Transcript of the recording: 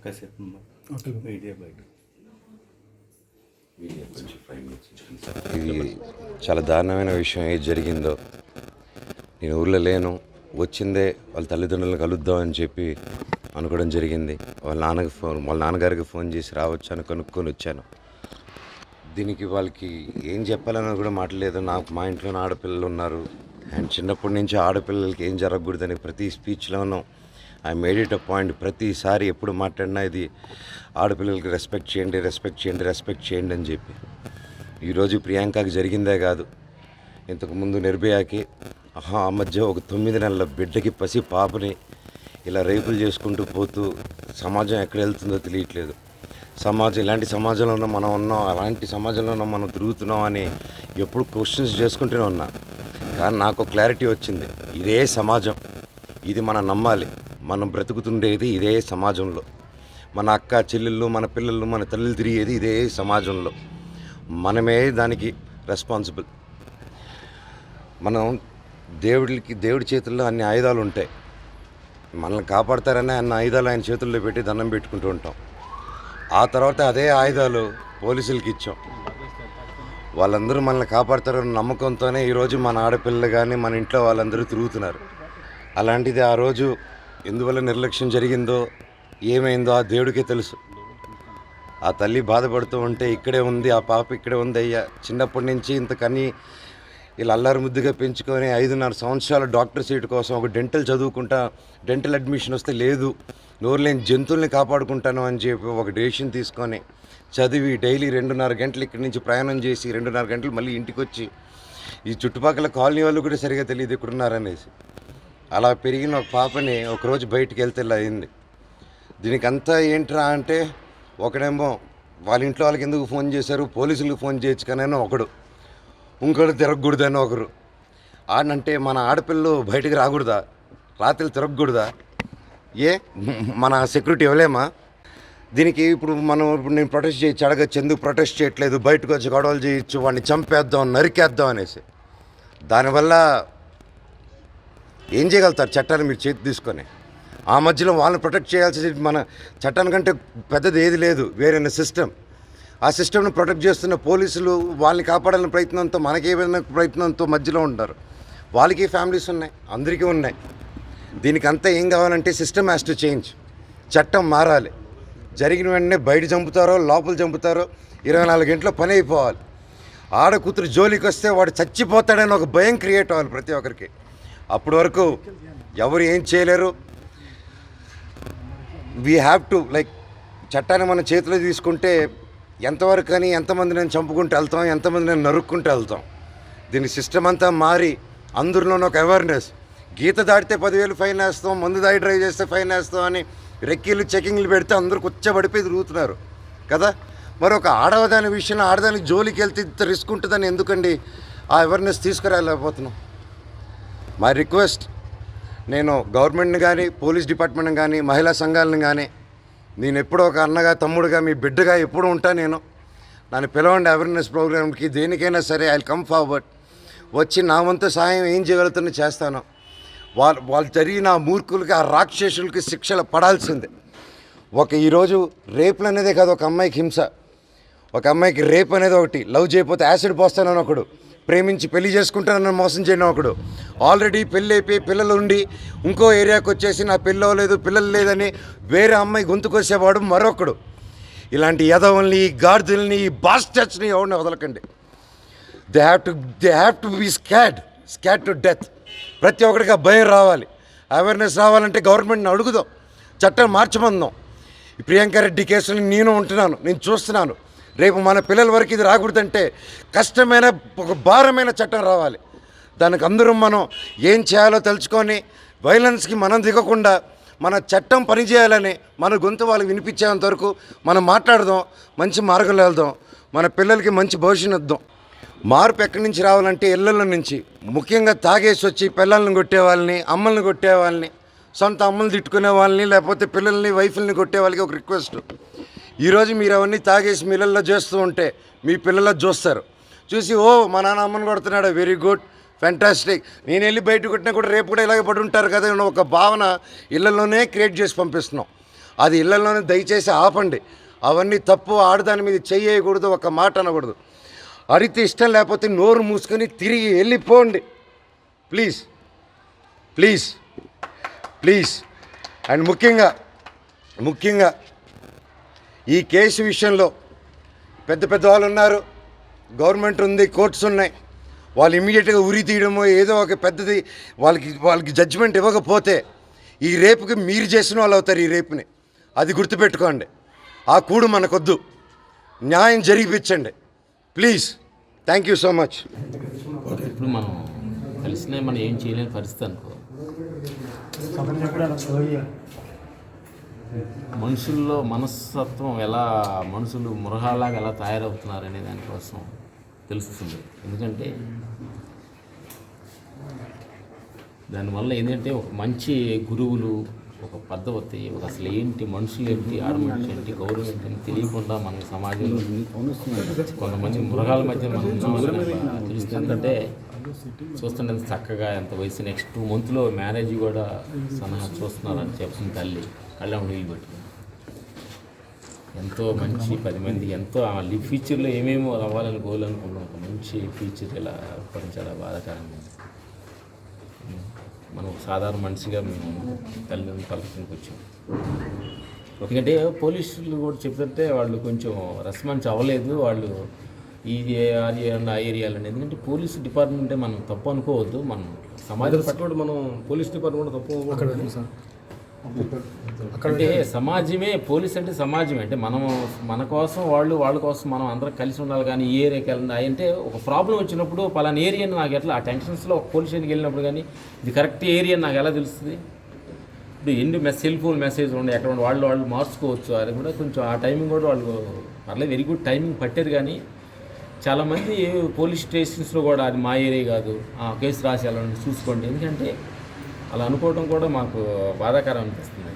కాసేపు మీడియా బయట ఇది చాలా దారుణమైన విషయం ఏది జరిగిందో. నేను ఊళ్ళో లేను, వచ్చిందే వాళ్ళ తల్లిదండ్రులను కలుద్దాం అని చెప్పి అనుకోవడం జరిగింది. వాళ్ళ నాన్నగారికి ఫోన్ చేసి రావచ్చు అని కనుక్కొని వచ్చాను. దీనికి వాళ్ళకి ఏం చెప్పాలని కూడా మాట్లాడలేదు. నాకు మా ఇంట్లోనే ఆడపిల్లలు ఉన్నారు అండ్ చిన్నప్పటి నుంచి ఆడపిల్లలకి ఏం జరగకూడదని ప్రతి స్పీచ్లోనూ I made it a point. ప్రతిసారి ఎప్పుడు మాట్లాడినా ఇది ఆడపిల్లలకి రెస్పెక్ట్ చేయండి, రెస్పెక్ట్ చేయండి, రెస్పెక్ట్ చేయండి అని చెప్పి. ఈరోజు ప్రియాంకకి జరిగిందే కాదు, ఇంతకుముందు నిర్భయాకి ఆ మధ్య ఒక 9 నెలల బిడ్డకి పసి పాపని ఇలా రేపులు చేసుకుంటూ పోతూ సమాజం ఎక్కడ వెళ్తుందో తెలియట్లేదు. ఇలాంటి సమాజంలోనూ మనం ఉన్నాం, అలాంటి సమాజంలోనూ మనం తిరుగుతున్నాం అని ఎప్పుడు క్వశ్చన్స్ చేసుకుంటూనే ఉన్నా. కానీ నాకు క్లారిటీ వచ్చింది, ఇదే సమాజం, ఇది మనం నమ్మాలి. మనం బ్రతుకుతుండేది ఇదే సమాజంలో. మన అక్క చెల్లెళ్ళు, మన పిల్లలు, మన తల్లులు తిరిగేది ఇదే సమాజంలో. మనమే దానికి రెస్పాన్సిబుల్. మనం దేవుడి చేతుల్లో అన్ని ఆయుధాలు ఉంటాయి. మనల్ని కాపాడతారనే అన్ని ఆయుధాలు ఆయన చేతుల్లో పెట్టి దండం పెట్టుకుంటూ ఉంటాం. ఆ తర్వాత అదే ఆయుధాలు పోలీసులకి ఇచ్చాం. వాళ్ళందరూ మనల్ని కాపాడతారన్న నమ్మకంతోనే ఈరోజు మన ఆడపిల్లలు కానీ మన ఇంట్లో వాళ్ళందరూ తిరుగుతున్నారు. అలాంటిది ఆ రోజు ఎందువల్ల నిర్లక్ష్యం జరిగిందో, ఏమైందో ఆ దేవుడికే తెలుసు. ఆ తల్లి బాధపడుతూ ఉంటే ఇక్కడే ఉంది, ఆ పాప ఇక్కడే ఉంది. అయ్యా చిన్నప్పటి నుంచి ఇంతకని ఇలా అల్లారు ముద్దుగా పెంచుకొని 5.5 సంవత్సరాల డాక్టర్ సీట్ కోసం ఒక డెంటల్ అడ్మిషన్ వస్తే లేదు, నోరు లేని జంతువుల్ని కాపాడుకుంటాను అని చెప్పి ఒక డెసిషన్ తీసుకొని చదివి డైలీ 2.5 గంటలు ఇక్కడి నుంచి ప్రయాణం చేసి 2.5 గంటలు మళ్ళీ ఇంటికి వచ్చి ఈ చుట్టుపక్కల కాలనీ వాళ్ళు కూడా సరిగా తెలియదు ఇక్కడున్నారనేసి అలా పెరిగిన ఒక పాపని ఒకరోజు బయటికి వెళ్తే ఇలా అయింది. దీనికంతా ఏంట్రా అంటే, ఒకడేమో వాళ్ళ ఇంట్లో వాళ్ళకి ఎందుకు ఫోన్ చేశారు, పోలీసులకు ఫోన్ చేయొచ్చు కానీ ఒకడు, ఇంకోటి తిరగకూడదని ఒకరు. ఆడంటే మన ఆడపిల్లలు బయటికి రాకూడదా, రాత్రులు తిరగకూడదా, మన సెక్యూరిటీ ఇవ్వలేమా? దీనికి ఇప్పుడు నేను ప్రొటెస్ట్ చేయొచ్చు, అడగచ్చు, ఎందుకు ప్రొటెస్ట్ చేయట్లేదు, బయటకు వచ్చి గొడవలు చేయొచ్చు, వాడిని చంపేద్దాం, నరికేద్దాం అనేసి. దానివల్ల ఏం చేయగలుగుతారు చట్టాన్ని మీరు చేతి తీసుకొని? ఆ మధ్యలో వాళ్ళని ప్రొటెక్ట్ చేయాల్సి మన చట్టానికంటే పెద్దది ఏది లేదు, వేరైన సిస్టమ్. ఆ సిస్టమ్ను ప్రొటెక్ట్ చేస్తున్న పోలీసులు వాళ్ళని కాపాడాలని ప్రయత్నంతో, మనకేమైనా ప్రయత్నంతో మధ్యలో ఉంటారు. వాళ్ళకి ఫ్యామిలీస్ ఉన్నాయి, అందరికీ ఉన్నాయి. దీనికంతా ఏం కావాలంటే సిస్టమ్ హ్యాస్ టు చేంజ్. చట్టం మారాలి. జరిగిన వెంటనే బయట చంపుతారో లోపల చంపుతారో 24 గంటల పని అయిపోవాలి. ఆడకూతురు జోలికి వస్తే వాడు చచ్చిపోతాడని ఒక భయం క్రియేట్ అవ్వాలి ప్రతి ఒక్కరికి. అప్పటి వరకు ఎవరు ఏం చేయలేరు. వీ హ్యావ్ టు చట్టాన్ని మన చేతిలో తీసుకుంటే ఎంతవరకు అని ఎంతమంది నేను చంపుకుంటూ వెళ్తాం, ఎంతమంది నేను నరుక్కుంటూ వెళ్తాం. దీని సిస్టమ్ అంతా మారి అందరిలోనూ ఒక అవేర్నెస్. గీత దాటితే 10,000 ఫైన్ వేస్తాం, మందు దాడి డ్రైవ్ చేస్తే ఫైన్ వేస్తాం అని రెక్కీలు చెకింగ్లు పెడితే అందరూ కూర్చోబడిపోయి తిరుగుతున్నారు కదా. మరి ఒక ఆడదాని విషయంలో ఆడదానికి జోలికి వెళ్తే ఇంత రిస్క్ ఉంటుందని ఎందుకండి ఆ అవేర్నెస్ తీసుకురాలేకపోతున్నాం? మై రిక్వెస్ట్, నేను గవర్నమెంట్ని కానీ, పోలీస్ డిపార్ట్మెంట్ని కానీ, మహిళా సంఘాలను కానీ, నేను ఎప్పుడో ఒక అన్నగా, తమ్ముడుగా, మీ బిడ్డగా ఎప్పుడు ఉంటా. నన్ను పిలవండి అవేర్నెస్ ప్రోగ్రామ్కి, దేనికైనా సరే ఐ విల్ కమ్ ఫార్వర్డ్. వచ్చి నా వంతు సహాయం ఏం చేయగలుగుతానో చేస్తాను. వాళ్ళు జరిగిన ఆ మూర్ఖులకి, ఆ రాక్షసులకి శిక్షలు పడాల్సిందే. ఈరోజు రేపులు అనేదే కాదు ఒక అమ్మాయికి హింస. ఒక అమ్మాయికి రేప్ అనేది ఒకటి, లవ్ చేయకపోతే యాసిడ్ పోస్తానని ఒకడు, ప్రేమించి పెళ్లి చేసుకుంటానని మోసం చేయడం ఒకడు, ఆల్రెడీ పెళ్ళి అయిపోయి పిల్లలు ఉండి ఇంకో ఏరియాకి వచ్చేసి నా పెళ్ళి అవ్వలేదు, పిల్లలు లేదని వేరే అమ్మాయి గొంతుకొచ్చేవాడు మరొకడు. ఇలాంటి యదవుల్ని, గాడిదల్ని, ఈ బాస్టర్స్ని ఎవరిని వదలకండి. They have to be scared to death. ప్రతి ఒక్కరికి ఆ భయం రావాలి, అవేర్నెస్ రావాలంటే గవర్నమెంట్ని అడుగుదాం, చట్టం మార్చమందాం. ఈ ప్రియాంక రెడ్డి కేసుని నేను చూస్తున్నాను. రేపు మన పిల్లల వరకు ఇది రాకూడదంటే కష్టమైన, ఒక భారమైన చట్టం రావాలి. దానికి అందరం మనం ఏం చేయాలో తెలుసుకొని వైలెన్స్కి మనం దిగకుండా మన చట్టం పనిచేయాలని మన గొంతు వాళ్ళకి వినిపించేంత వరకు మనం మాట్లాడదాం, మంచి మార్గంలో వెళ్దాం, మన పిల్లలకి మంచి భవిష్యత్తు ఇద్దాం. మార్పు ఎక్కడి నుంచి రావాలంటే ఇళ్ళల్లో నుంచి, ముఖ్యంగా తాగేసి వచ్చి పిల్లల్ని కొట్టే వాళ్ళని, అమ్మల్ని కొట్టే వాళ్ళని, సొంత అమ్మల్ని తిట్టుకునే వాళ్ళని, లేకపోతే పిల్లల్ని, వైఫ్ని కొట్టే వాళ్ళకి ఒక రిక్వెస్ట్. ఈరోజు మీరు అవన్నీ తాగేసి మీ ఇళ్ళల్లో చేస్తూ ఉంటే మీ పిల్లల్లో చూస్తారు, చూసి మా నాన్న అమ్మని కొడుతున్నాడు, వెరీ గుడ్, ఫ్యాంటాస్టిక్, నేను వెళ్ళి బయట కొట్టినా కూడా రేపు కూడా ఇలాగే పడి ఉంటారు కదా ఒక భావన ఇళ్లలోనే క్రియేట్ చేసి పంపిస్తున్నాం. అది ఇళ్లలోనే దయచేసి ఆపండి. అవన్నీ తప్పు. ఆడదాని మీద చెయ్యకూడదు, ఒక మాట అనకూడదు. అడిగితే ఇష్టం లేకపోతే నోరు మూసుకొని తిరిగి వెళ్ళిపోండి. Please please please. అండ్ ముఖ్యంగా ఈ కేసు విషయంలో పెద్ద పెద్ద వాళ్ళు ఉన్నారు, గవర్నమెంట్ ఉంది, కోర్ట్స్ ఉన్నాయి. వాళ్ళు ఇమీడియట్గా ఉరి తీయడమో ఏదో ఒక పెద్దది వాళ్ళకి జడ్జిమెంట్ ఇవ్వకపోతే ఈ రేపుకి మీరు చేసిన వాళ్ళు అవుతారు. ఈ రేపుని అది గుర్తుపెట్టుకోండి. ఆ కూడు మనకొద్దు. న్యాయం జరిగిపించండి please. Thank you so much. ఇప్పుడు మనం కలిసినా మనం ఏం చేయలేని పరిస్థితి అనుకో. మనుషుల్లో మనస్తత్వం ఎలా, మనుషులు మృగాలాగా ఎలా తయారవుతున్నారు అనే దానికోసం తెలుస్తుంది. ఎందుకంటే దానివల్ల ఏంటంటే ఒక మంచి గురువులు, ఒక పద్ధతి, ఒక అసలు ఏంటి, మనుషులు ఏంటి, ఆడమనుషులు ఏంటి, గౌరవం ఏంటి తెలియకుండా మన సమాజంలో కొంతమంది మృగాల మధ్య మనం తెలుస్తుంది. ఎందుకంటే చూస్తుంటే ఎంత చక్కగా, ఎంత వయసు, నెక్స్ట్ 2 monthsలో మ్యారేజ్ కూడా సలహా చూస్తున్నారని చెప్తుంది తల్లి కళ్ళ నీళ్ళు పెట్టుకుని. ఎంతో మంచి 10 మంది ఎంతో ఫ్యూచర్లో ఏమేమో అవ్వాలని గోల్ అనుకున్నాం. ఒక మంచి ఫ్యూచర్ ఇలా అవ్వడం చాలా బాధాకరంగా. మనం సాధారణ మనిషిగా మేము తల్లిదండ్రులు పలకడానికి వచ్చాం. ఎందుకంటే పోలీసులు కూడా చెప్తుంటే వాళ్ళు కొంచెం రెస్పాన్స్ అవ్వలేదు. వాళ్ళు ఈ ఏరియా ఆ ఏరియాలో, ఎందుకంటే పోలీసు డిపార్ట్మెంటే మనం తప్పు అనుకోవద్దు. మనం సమాజం పట్ల మనం పోలీస్ డిపార్ట్మెంట్ తప్పు అంటే సమాజమే, పోలీస్ అంటే సమాజమే. అంటే మనం మన కోసం వాళ్ళ కోసం మనం అందరం కలిసి ఉండాలి. కానీ ఈ ఏరియాకి వెళ్ళినా అంటే ఒక ప్రాబ్లం వచ్చినప్పుడు పలానా ఏరియా నాకు ఎట్లా ఆ టెన్షన్స్లో ఒక పోలీస్ స్టేషన్కి వెళ్ళినప్పుడు కానీ ఇది కరెక్ట్ ఏరియా నాకు ఎలా తెలుస్తుంది? ఇప్పుడు ఎన్ని సెల్ ఫోన్ మెసేజ్ ఉండే ఎక్కడ వాళ్ళు మార్చుకోవచ్చు. అది కూడా కొంచెం ఆ టైమింగ్ కూడా వాళ్ళు పర్లేదు వెరీ గుడ్ టైమింగ్ పట్టారు. కానీ చాలామంది పోలీస్ స్టేషన్స్లో కూడా అది మా ఏరియా కాదు, కేసు రాసి వెళ్ళండి చూసుకోండి. ఎందుకంటే అలా అనుకోవడం కూడా మాకు బాధాకరం అనిపిస్తుంది.